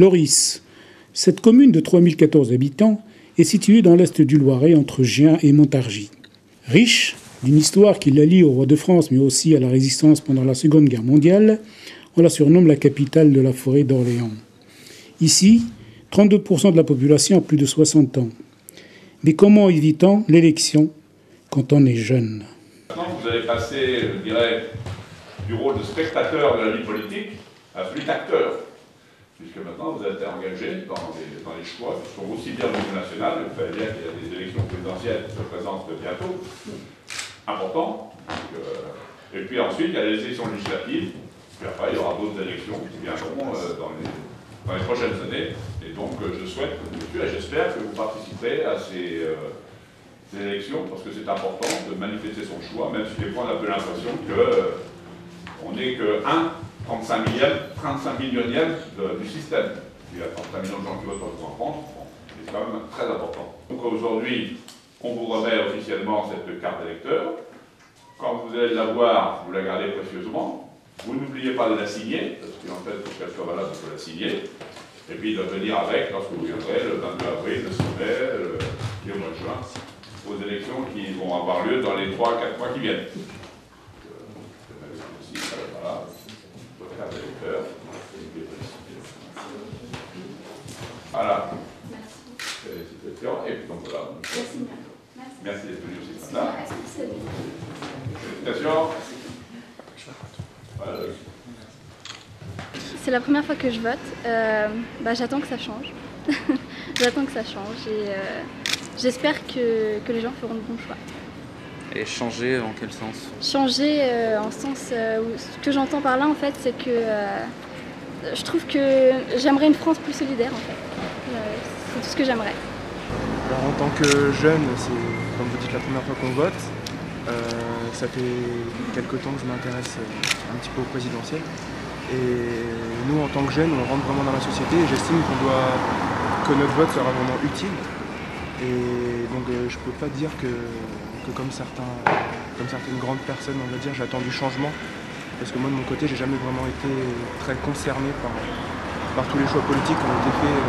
Loris. Cette commune de 3014 habitants est située dans l'est du Loiret, entre Gien et Montargis. Riche d'une histoire qui la lie au roi de France, mais aussi à la résistance pendant la Seconde Guerre mondiale, on la surnomme la capitale de la forêt d'Orléans. Ici, 32% de la population a plus de 60 ans. Mais comment évite-t-on l'élection quand on est jeune? Maintenant, vous allez passer, je dirais, du rôle de spectateur de la vie politique à celui d'acteur. Puisque maintenant, vous êtes engagé dans les choix qui sont aussi bien au niveau national, vous savez bien qu'il y a des élections présidentielles qui se présentent bientôt, importantes. Et puis ensuite, il y a les élections législatives, puis après, il y aura d'autres élections qui viendront dans les prochaines années. Et donc, je souhaite, monsieur, et j'espère que vous participerez à ces élections, parce que c'est important de manifester son choix, même si des fois on a un peu l'impression qu'on n'est que 35 millionième du système. Il y a 35 millions de gens qui votent en France, bon, c'est quand même très important. Donc aujourd'hui, on vous remet officiellement cette carte d'électeur. Quand vous allez l'avoir, vous la gardez précieusement. Vous n'oubliez pas de la signer, parce qu'en fait, pour qu'elle soit valable, il faut la signer. Et puis de venir avec, lorsque vous viendrez, le 22 avril, le 6 mai, et au mois de juin, aux élections qui vont avoir lieu dans les 3-4 mois qui viennent. Voilà, votre carte d'électeur. Voilà. Félicitations. Et puis donc voilà. Merci d'être venu aussi ce matin. Félicitations. Voilà. C'est la première fois que je vote. J'attends que ça change. J'attends que ça change et j'espère que les gens feront de bons choix. Et changer en quel sens? Changer en sens ce que j'entends par là en fait, c'est que je trouve que j'aimerais une France plus solidaire en fait. C'est tout ce que j'aimerais. Alors, en tant que jeune, c'est comme vous dites la première fois qu'on vote. Ça fait quelques temps que je m'intéresse un petit peu au présidentiel. Et nous, en tant que jeunes, on rentre vraiment dans la société et j'estime que notre vote sera vraiment utile. Et donc je peux pas dire que comme certaines grandes personnes, on va dire, j'attends du changement. Parce que moi, de mon côté, j'ai jamais vraiment été très concerné par tous les choix politiques qui ont été faits.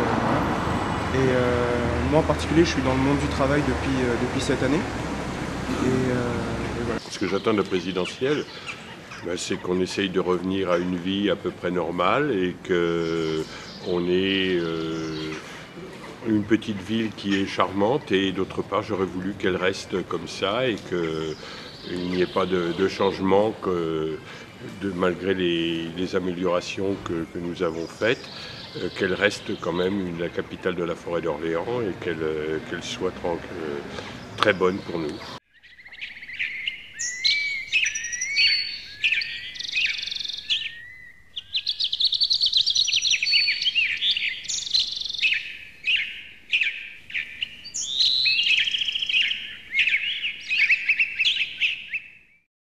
Et moi, en particulier, je suis dans le monde du travail depuis cette année. Et voilà. Ce que j'attends de la présidentielle, c'est qu'on essaye de revenir à une vie à peu près normale et qu'on ait une petite ville qui est charmante, et d'autre part j'aurais voulu qu'elle reste comme ça et qu'il n'y ait pas de changement malgré les améliorations que nous avons faites, qu'elle reste quand même la capitale de la forêt d'Orléans et qu'elle soit très bonne pour nous.